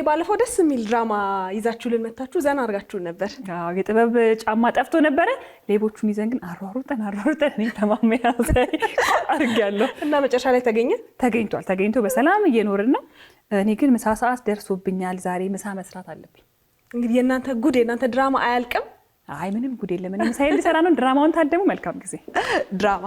ባለፈው ደስ የሚል ድራማ ይዛችሁልን መጣችሁ ዘና አርጋችሁን ነበር አዎ የጥበብ ጫማ ጠፍቶ ነበር ሌቦቹን ይዘን ግን አሯሩጠን እኔ ተማመያ አርጋለሁ እና መጨረሻ ላይ ተገኝቶ በሰላም እየኖርን ነው እኔ ግን ምሳ ሰዓት ደርሶብኛል ዛሬ ምሳ መስራት አለብኝ እንግዲህ የእናንተ ድራማ አያልቅም አይ ምንም ጉድ የለም ምንም ሳይል ሰራ ነው ድራማውን ታደሙ መልካም ጊዜ ድራማ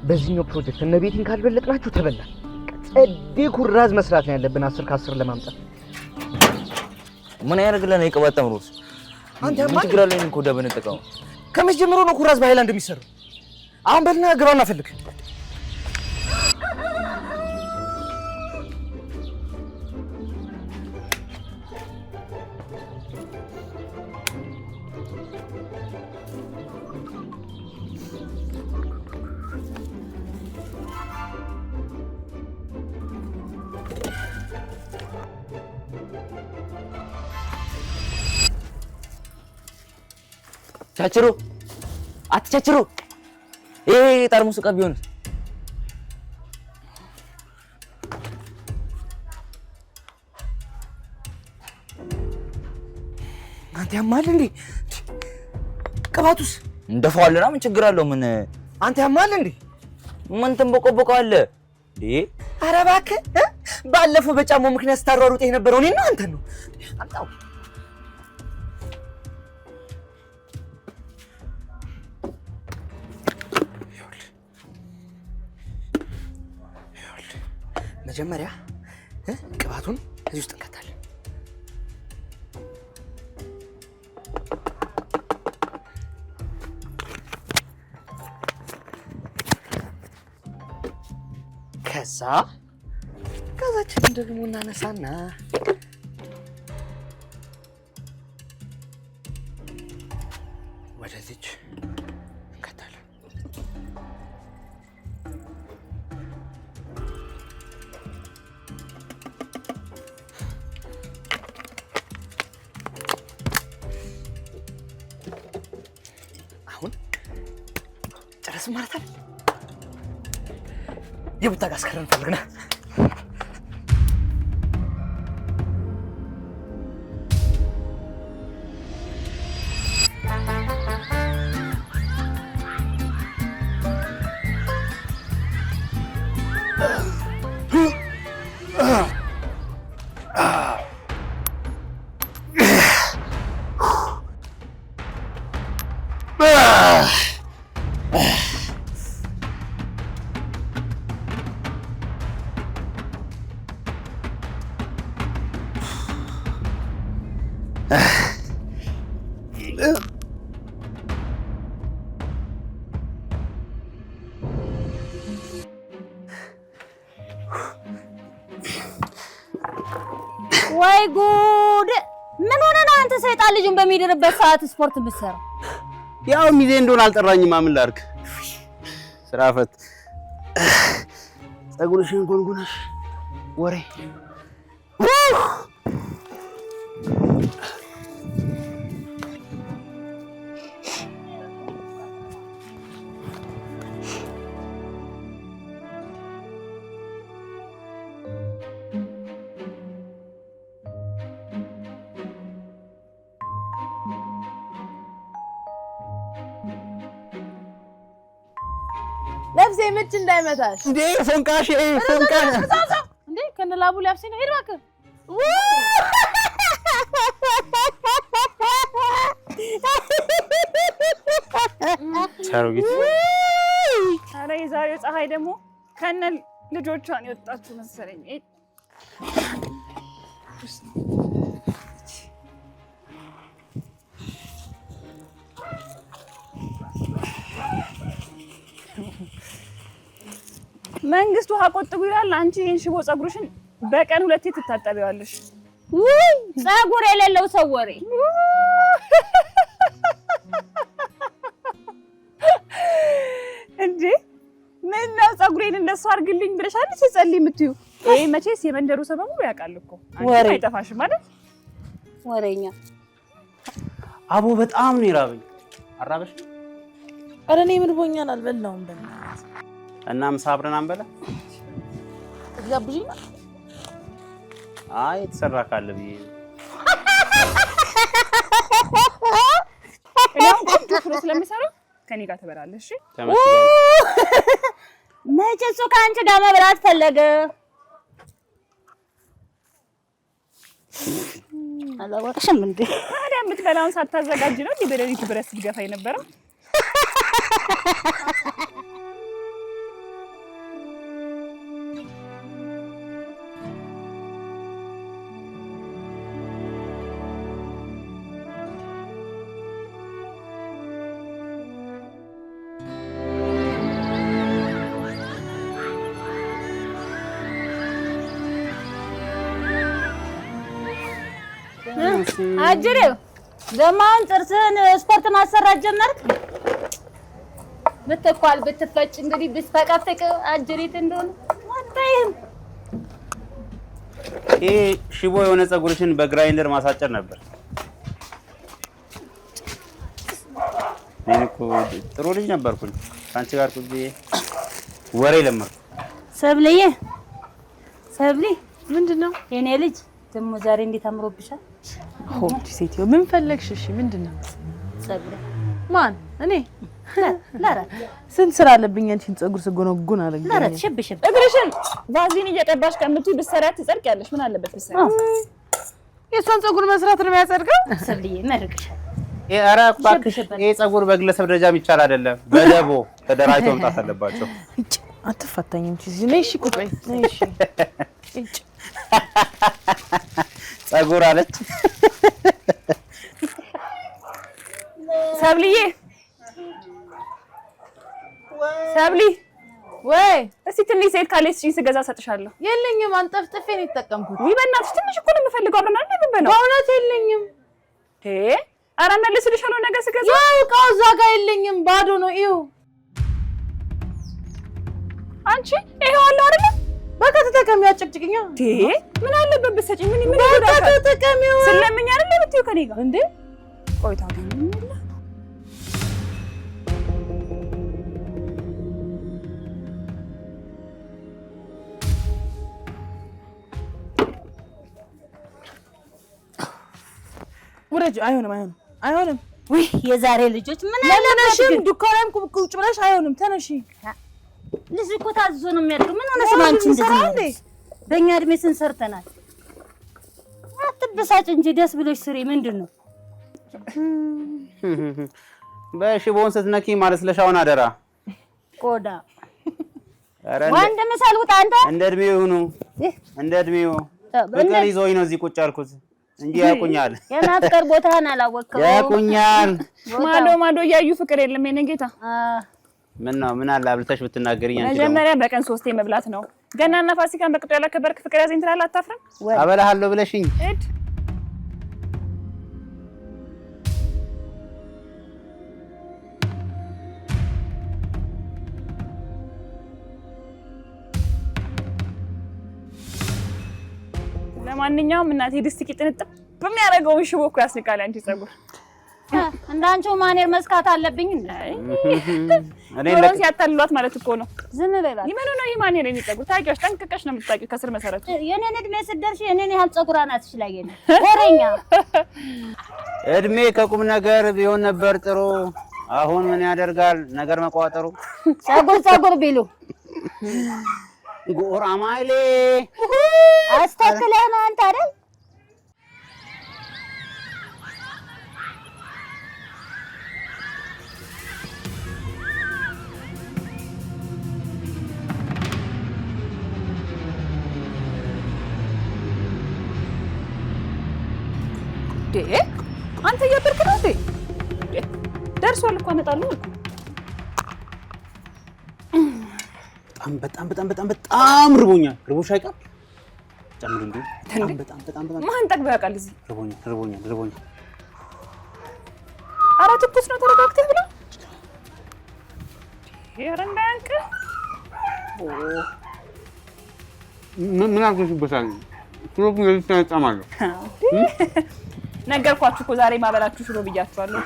በዚህኛው ፕሮጀክት እነ ቤቲን ካልበለጥናችሁ ተበላን ጸዴ ኩራዝ መስራት ነው ያለብን 10 ከ10 ለማምጣት ምን ያደርግልናል የቀባጣም ሮስ አንተ ምን ችግር አለ እኮ ደበነ ተቀው ከመቼ ጀምሮ ነው ኩራዝ በሃይላንድ የሚሰራው አሁን በልና ግባና ፈልግ ቻችሩ አትቻችሩ ጠርሙስ ዕቃ ቢሆን አንተ ያማል እንዴ ቅባቱስ እንደፋዋለና ምን ችግር አለው ምን አንተ ያማል እንዴ ምን ተንበቆበቀው አለ እንዴ ኧረ እባክህ ባለፈው በጫማው ምክንያት ስታሯሩጥ የነበረው እኔ ነው አንተ ነው አንተው መጀመሪያ ቅባቱን እዚህ ውስጥ እንከታለን ከዛችን ደግሞ እናነሳና ወደዚች እንከታለን አሁን ጨረስን ማለት አይደል የቡታ ጋር አስከረን ፈልግና ወይ ጉድ ምን ሆነ ነው አንተ ሰይጣን ልጅን በሚድርበት ሰዓት ስፖርት ምሰራ ያው ሚዜ እንደሆነ አልጠራኝም ምን ላድርግ ስራ ፈት ጸጉርሽን ጎንጎነሽ ወሬ ለብሴ ምች እንዳይመታሽ እንዴ ፎንቃሽ ፎንቃ እንዴ ከነላቡ ለብሴ ነው ሄድ እባክህ ቻሮጊት አረ የዛሬው ፀሐይ ደግሞ ከነ ልጆቿን የወጣችሁ መሰለኝ መንግስት ውሃ ቆጥቡ ይላል አንቺ ይሄን ሽቦ ጸጉርሽን በቀን 2 ትታጠቢዋለሽ ውይ ጸጉር የሌለው ሰው ወሬ እንዴ ምን ነው ጸጉሬ ፀጉሬን እንደሱ አድርግልኝ ብለሽ አይደል ሲጸልይ የምትዩ? ይሄ መቼስ የመንደሩ ሰው በሙሉ ያውቃል እኮ አንቺ አይጠፋሽም ማለት ወሬኛ። አቦ በጣም ነው ይራበኝ። አራበሽ? ኧረ እኔ ምርቦኛል አልበላሁም። በእናትህ እና ምሳ አብረን አንበላ? ትጋብዥኝ ነው? አይ የተሰራ ካለ ብዬ እኔም ቆንጆ ፍሮ ስለምሰራ ከኔ ጋር ትበላለሽ። እሺ መቼስ ከአንቺ ጋር መብላት ፈለገ። አላወቅሽም እንዴ? ታዲያ የምትበላውን ሳታዘጋጅ ነው እንዴ በሌሊት ብረት ስትገፋ የነበረው? አጅሬው ደማን ጥርስን ስፖርት ማሰራት ጀመርክ? ብትኳል ብትፈጭ እንግዲህ ብትፈቀፍቅ አጅሪት እንደሆነ አታይም። ይሄ ሽቦ የሆነ ፀጉርሽን በግራይንደር ማሳጨር ነበር። እኔ እኮ ጥሩ ልጅ ነበርኩኝ አንቺ ጋር ቁጭ ወሬ ለመርኩ። ሰብሊ ምንድነው የኔ ልጅ ደሞ ዛሬ እንዴት አምሮብሻል? ሆድ ሴትዮ ምን ፈለግሽ? እሺ ምንድነው? ፀጉር ማን እኔ ለራት ስንት ስራ አለብኝ አንቺን ፀጉር ስጎነጉን አለኝ። ለራት ሽብሽብ እግርሽን ቫዝሊን እየቀባሽ ከምትይ ብትሰሪያት ትጸድቂያለሽ። ምን አለበት ብትሰሪያት? የሷን ፀጉር መስራት ነው የሚያጸድቀው? ሰብሊ መርቅሻል። ኧረ እባክሽ ይሄ ፀጉር በግለሰብ ደረጃ የሚቻል አይደለም። በደቦ ተደራጅተው መምጣት አለባቸው። አትፈታኝም እንጂ ነይ እሺ ቁጭ በይ ነይ እሺ እጭ ፀጉር አለች ሰብልዬ ሰብሊ ወይ እስቲ ትንሽ ዘይት ካለሽ ስገዛ ሰጥሻለሁ። የለኝም አንጠፍጥፌ ነው የተጠቀምኩት። ወይ በእናትሽ ትንሽ እኮ ነው የምፈልገው። አብረን አይደል የምንበላው? በእውነት የለኝም። ኧረ መልስልሻለሁ ነገ ስገዛ። ያው እቃው እዛ ጋር የለኝም ባዶ ነው። ይኸው አንቺ ይኸው አለ አይደል? በቃ ተጠቀሚው። አጨቅጭቅኛ ምን አለበት ብትሰጪኝ? ምን በቃ ተጠቀሚው። ስለምኝ አይደል የምትይው ከኔ ጋር እንዴ? ቆይታ ግን ወረጅ አይሆንም። ወይ የዛሬ ልጆች ምን ለነሽም ዱካራም ቁጭ ብለሽ አይሆንም። ተነሺ ልጅ እኮ ታዝዞ ነው የሚያድሩ። ምን ሆነሽ ነው አንቺ እንደዚህ? በእኛ እድሜ ስንሰርተናል። አትበሳጭ እንጂ ደስ ብሎሽ ስሪ። ምንድነው በሽቦን ስትነኪ ማለት ስለሻውን አደራ ቆዳ ወንድ መሰልውት አንተ እንደ እድሜው ይሁኑ እንደ እድሜው በቀል ይዞኝ ነው እዚህ ቁጭ አልኩት እንጂ ያቁኛል። የማፍቀር ቦታህን አላወቅከው። ያቁኛል። ማዶ እያዩ ፍቅር የለም የኔ ጌታ። ምን አለ አብልተሽ ብትናገሪኝ አንቺ ደግሞ መጀመሪያ በቀን 3 መብላት ነው። ገናና ፋሲካን በቅጡ ያላከበርክ ፍቅር ያዘኝ ትላለህ። አታፍርም? አበላሃለሁ ብለሽኝ እድ ለማንኛውም እናቴ ድስት ቂጥንጥብ በሚያደርገው ሽቦ እኮ ያስንቃል። አንቺ ፀጉር እንዳንቺው ማኔር መስካት አለብኝ እንዴ? እኔ ለምን ሲያታልሏት ማለት እኮ ነው። ዝም በይባት። ይመኑ ነው ይማኔር የሚጠጉ ታውቂዎች፣ ጠንቅቀሽ ነው የምትጣቂው ከስር መሰረቱ። የኔን እድሜ ስትደርሺ የኔን ያህል ፀጉር አናትሽ ላይ የለም። ወሬኛ እድሜ ከቁም ነገር ቢሆን ነበር ጥሩ። አሁን ምን ያደርጋል ነገር መቋጠሩ። ፀጉር ቢሉ ጎራማይሌ አስተክለህ ነው አንተ አይደል? አንተ እያበርክ ነው እንዴ? ደርሷል እኮ አመጣለሁ። በጣም ርቦኛል። ርቦሽ አይቀር ጨምር እንዴ? በጣም ማን ጠግበህ ያውቃል? እዚህ ርቦኛል። ኧረ ትኩስ ነው። ተረጋግተህ ብላ። ኧረ እንዳያንቅህ ምን አድርገሽበታል? ሽሮቡን ለሊት ያጣማለሁ። ነገርኳችሁ እኮ ዛሬ ማበላችሁ ሽሮ ብያችኋለሁ።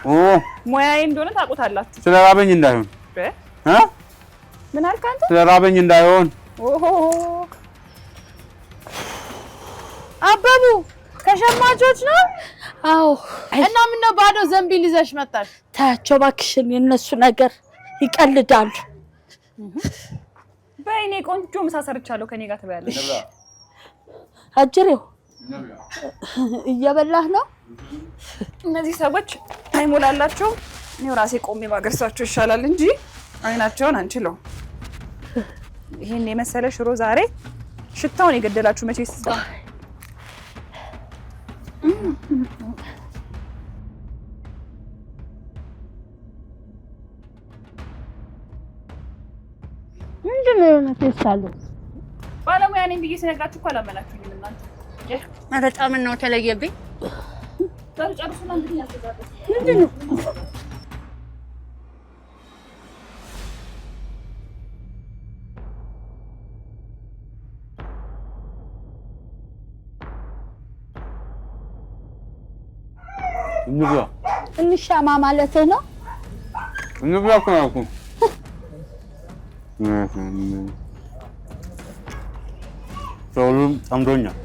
ሙያዬ እንደሆነ ታውቁታላችሁ። ስለራበኝ እንዳይሆን ምን አልክ አንተ? ስለራበኝ እንዳይሆን። ኦሆ አበቡ ከሸማቾች ነው? አዎ። እና ምነው ባዶ ዘንቢል ይዘሽ መጣሽ? ታያቸው እባክሽን፣ የነሱ ነገር ይቀልዳሉ። በእኔ ቆንጆ ምሳ ሰርቻለሁ። ከኔ ጋር ትበያለሽ። አጅሬው እየበላህ ነው? እነዚህ ሰዎች አይሞላላቸው። እኔው ራሴ ቆሜ ማገርሳቸው ይሻላል እንጂ አይናቸውን አንችለው። ይሄን የመሰለ ሽሮ ዛሬ ሽታውን የገደላችሁ መቼ ይስጣ። ምንድነው የሆነው? ባለሙያ ነኝ ብዬ ስነግራችሁ እኮ አላመናችሁኝም እናንተ። በጣም ነው ተለየብኝ። ጨርሱና እንግዲህ ያስገዛለሁ። ምንድነው? እንብላ እንሻማ ማለትህ ነው? እንብላ እኮ ነው እኮ። ሰውም ጠምዶኛል።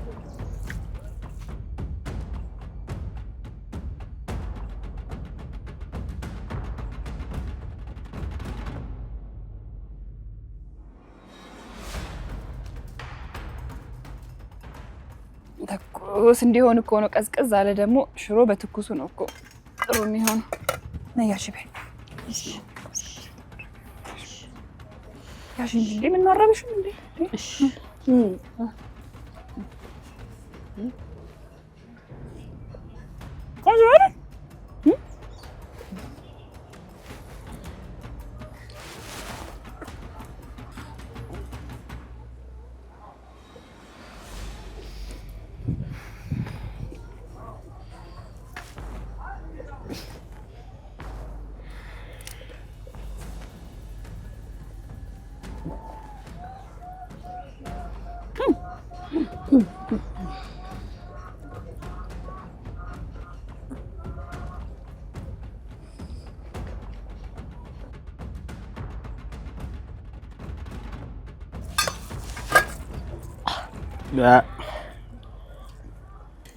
ትኩስ እንዲሆን እኮ ነው። ቀዝቀዝ አለ ደግሞ ሽሮ በትኩሱ ነው እኮ ጥሩ የሚሆን። ነያሽ በይ ያሽ እንዴ ምን ማረብሽ እንዴ? ቆንጆ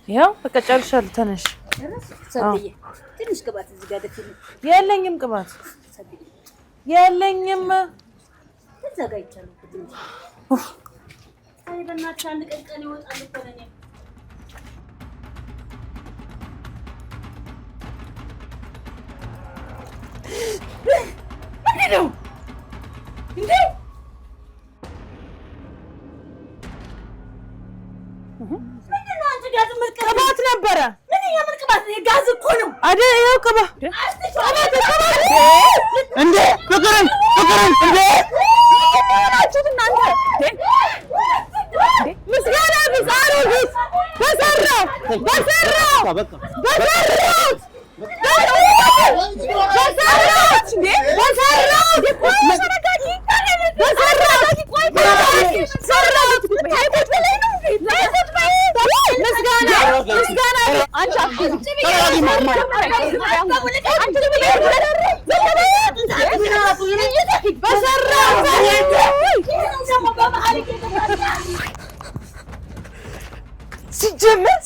ያው በቃ ጨርሻለሁ። ተነሽ። ትንሽ ቅባት እዚህ ጋር ደፍኝ። የለኝም ቅባት የለኝም። ተዘጋጅቻለሁ። አይ በእናትሽ አንድ ቀን ይወጣል እኮ ነኝ። ምንድነው እንዴ? ምንድነው አንቺ ጋዝ ቅባት ነበረ። ምን የምን ቅባት? ጋዝ እኮ ነው አይደል? ይኸው ቅባት እንዴ ፍቅርን እንዴ ናችሁት እናንተ። ምስጋና ቢዛሩ ቢስ በሰራው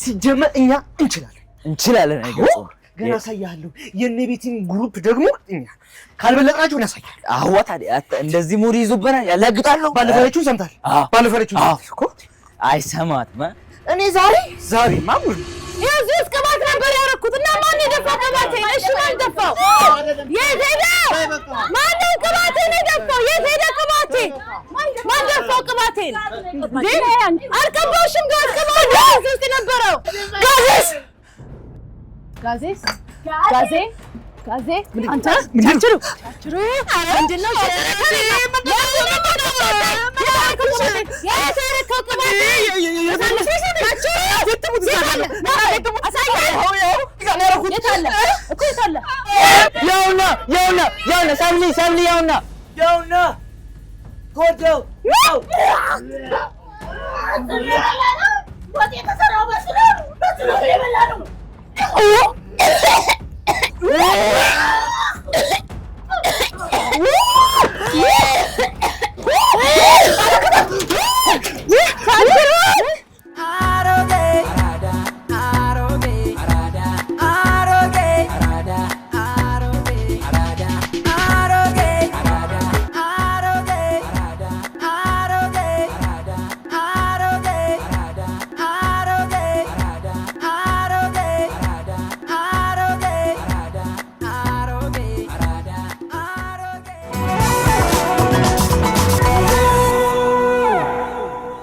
ሲጀመር እኛ እንችላለን አይገርም። ገና አሳያለሁ። የኔ ቤቲን ግሩፕ ደግሞ እኛ ካልበለጥናችሁ እናሳያለን። አዋ ታዲያ እንደዚህ ሙድ ይዙብናል፣ ያላግጣሉ። ባለፈረችው ሰምታል። ባለፈረችው እኮ አይሰማትም። እኔ ዛሬ ማሙል የዚህ ቅባት ነበር ያደረኩት እና ማን የደፋው ቅባቴን? እሺ ማን ደፋው? የት ሄደ? ማን ቅባቴን የደፋው? የት ሄደ ቅባቴ? ማን ደፋው ቅባቴን? አልቀባሽም። ጋዝ ቅባት ውስጥ ነበረው። ጋዜ አንተ ቻችሩ ምንድነው? ያውና ሳምሊ ያውና ጎጆው ወጥ የተሰራው በስሎ የበላ ነው።